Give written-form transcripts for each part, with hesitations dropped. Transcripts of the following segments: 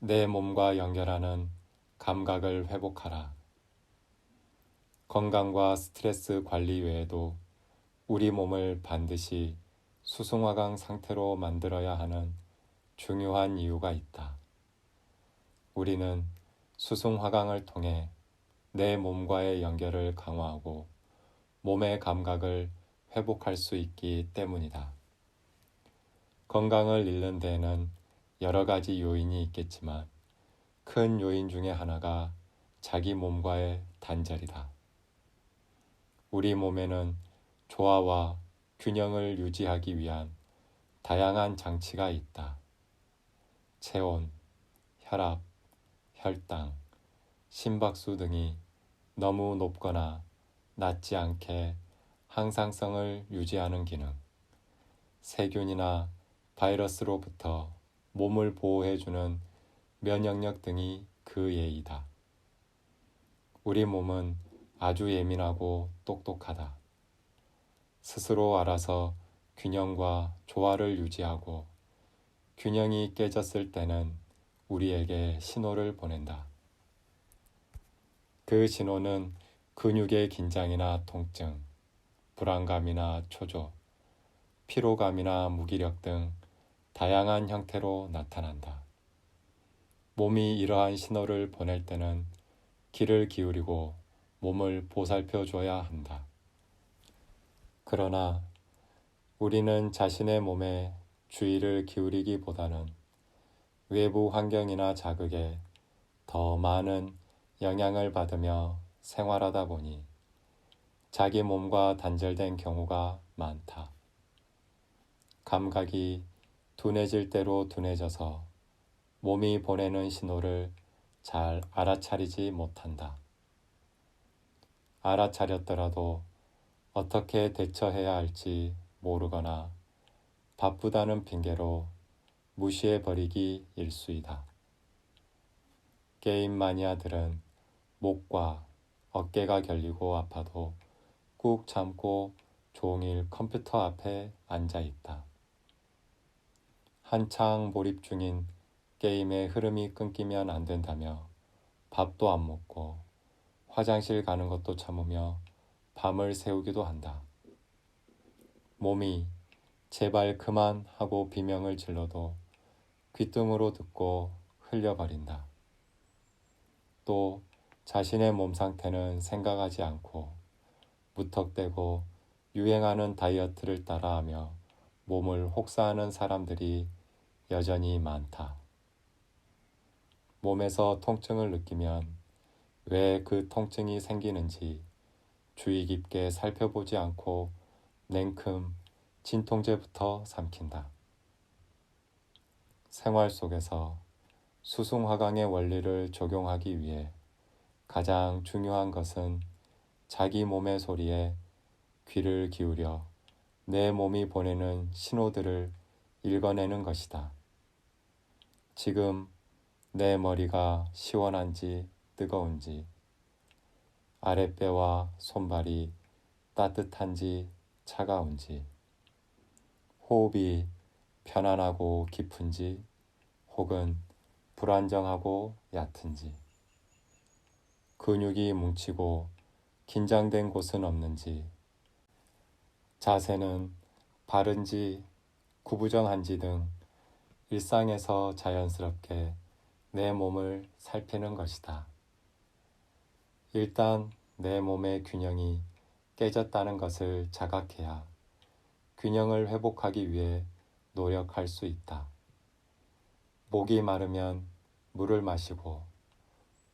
내 몸과 연결하는 감각을 회복하라. 건강과 스트레스 관리 외에도 우리 몸을 반드시 수승화강 상태로 만들어야 하는 중요한 이유가 있다. 우리는 수승화강을 통해 내 몸과의 연결을 강화하고 몸의 감각을 회복할 수 있기 때문이다. 건강을 잃는 데에는 여러 가지 요인이 있겠지만 큰 요인 중에 하나가 자기 몸과의 단절이다. 우리 몸에는 조화와 균형을 유지하기 위한 다양한 장치가 있다. 체온, 혈압, 혈당, 심박수 등이 너무 높거나 낮지 않게 항상성을 유지하는 기능, 세균이나 바이러스로부터 몸을 보호해주는 면역력 등이 그 예이다. 우리 몸은 아주 예민하고 똑똑하다. 스스로 알아서 균형과 조화를 유지하고 균형이 깨졌을 때는 우리에게 신호를 보낸다. 그 신호는 근육의 긴장이나 통증, 불안감이나 초조, 피로감이나 무기력 등 다양한 형태로 나타난다. 몸이 이러한 신호를 보낼 때는 귀를 기울이고 몸을 보살펴 줘야 한다. 그러나 우리는 자신의 몸에 주의를 기울이기보다는 외부 환경이나 자극에 더 많은 영향을 받으며 생활하다 보니 자기 몸과 단절된 경우가 많다. 감각이 둔해질 대로 둔해져서 몸이 보내는 신호를 잘 알아차리지 못한다. 알아차렸더라도 어떻게 대처해야 할지 모르거나 바쁘다는 핑계로 무시해버리기 일쑤이다. 게임 마니아들은 목과 어깨가 결리고 아파도 꾹 참고 종일 컴퓨터 앞에 앉아 있다. 한창 몰입 중인 게임의 흐름이 끊기면 안 된다며 밥도 안 먹고 화장실 가는 것도 참으며 밤을 새우기도 한다. 몸이 제발 그만 하고 비명을 질러도 귓등으로 듣고 흘려버린다. 또 자신의 몸 상태는 생각하지 않고 무턱대고 유행하는 다이어트를 따라하며 몸을 혹사하는 사람들이 여전히 많다. 몸에서 통증을 느끼면 왜 그 통증이 생기는지 주의 깊게 살펴보지 않고 냉큼 진통제부터 삼킨다. 생활 속에서 수승화강의 원리를 적용하기 위해 가장 중요한 것은 자기 몸의 소리에 귀를 기울여 내 몸이 보내는 신호들을 읽어내는 것이다. 지금 내 머리가 시원한지 뜨거운지, 아랫배와 손발이 따뜻한지 차가운지, 호흡이 편안하고 깊은지 혹은 불안정하고 얕은지, 근육이 뭉치고 긴장된 곳은 없는지, 자세는 바른지 구부정한지 등 일상에서 자연스럽게 내 몸을 살피는 것이다. 일단 내 몸의 균형이 깨졌다는 것을 자각해야 균형을 회복하기 위해 노력할 수 있다. 목이 마르면 물을 마시고,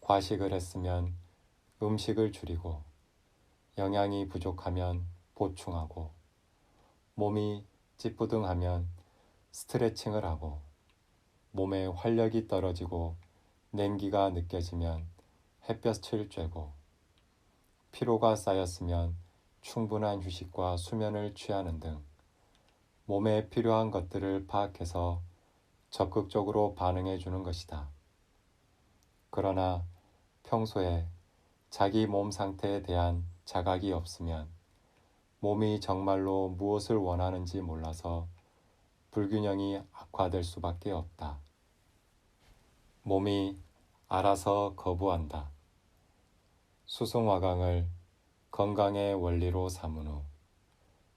과식을 했으면 음식을 줄이고, 영양이 부족하면 보충하고, 몸이 찌뿌둥하면 스트레칭을 하고, 몸에 활력이 떨어지고 냉기가 느껴지면 햇볕을 쬐고, 피로가 쌓였으면 충분한 휴식과 수면을 취하는 등 몸에 필요한 것들을 파악해서 적극적으로 반응해 주는 것이다. 그러나 평소에 자기 몸 상태에 대한 자각이 없으면 몸이 정말로 무엇을 원하는지 몰라서 불균형이 악화될 수밖에 없다. 몸이 알아서 거부한다. 수승화강을 건강의 원리로 삼은 후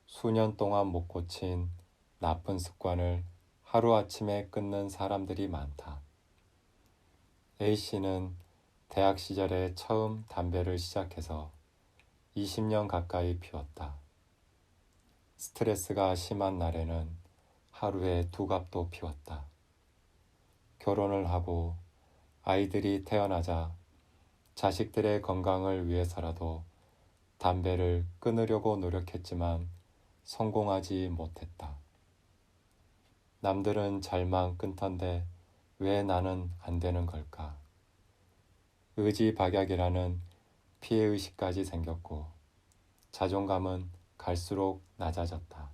수년 동안 못 고친 나쁜 습관을 하루아침에 끊는 사람들이 많다. A씨는 대학 시절에 처음 담배를 시작해서 20년 가까이 피웠다. 스트레스가 심한 날에는 하루에 2갑도 피웠다. 결혼을 하고 아이들이 태어나자 자식들의 건강을 위해서라도 담배를 끊으려고 노력했지만 성공하지 못했다. 남들은 잘만 끊던데 왜 나는 안 되는 걸까? 의지박약이라는 피해의식까지 생겼고 자존감은 갈수록 낮아졌다.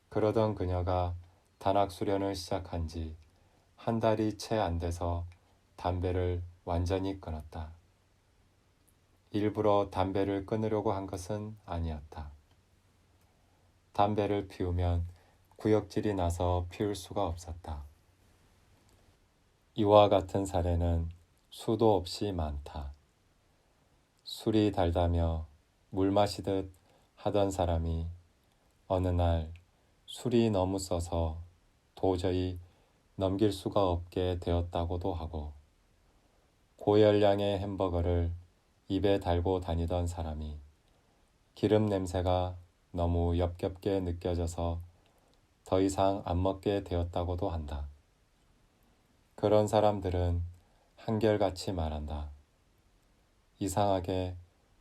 그러던 그녀가 단학수련을 시작한 지 한 달이 채 안 돼서 담배를 완전히 끊었다. 일부러 담배를 끊으려고 한 것은 아니었다. 담배를 피우면 구역질이 나서 피울 수가 없었다. 이와 같은 사례는 수도 없이 많다. 술이 달다며 물 마시듯 하던 사람이 어느 날 술이 너무 써서 도저히 넘길 수가 없게 되었다고도 하고, 고열량의 햄버거를 입에 달고 다니던 사람이 기름 냄새가 너무 역겹게 느껴져서 더 이상 안 먹게 되었다고도 한다. 그런 사람들은 한결같이 말한다. 이상하게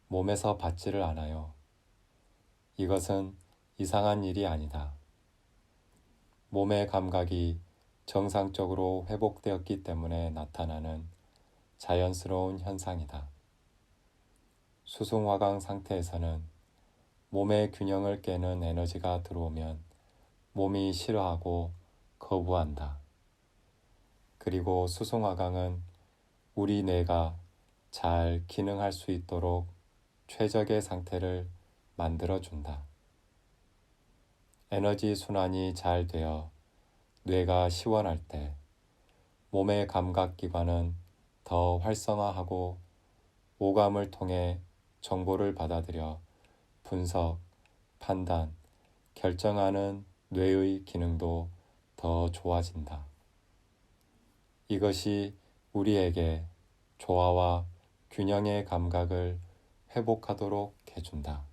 몸에서 받지를 않아요. 이것은 이상한 일이 아니다. 몸의 감각이 정상적으로 회복되었기 때문에 나타나는 자연스러운 현상이다. 수승화강 상태에서는 몸의 균형을 깨는 에너지가 들어오면 몸이 싫어하고 거부한다. 그리고 수승화강은 우리 뇌가 잘 기능할 수 있도록 최적의 상태를 만들어준다. 에너지 순환이 잘 되어 뇌가 시원할 때 몸의 감각기관은 더 활성화하고 오감을 통해 정보를 받아들여 분석, 판단, 결정하는 뇌의 기능도 더 좋아진다. 이것이 우리에게 조화와 균형의 감각을 회복하도록 해준다.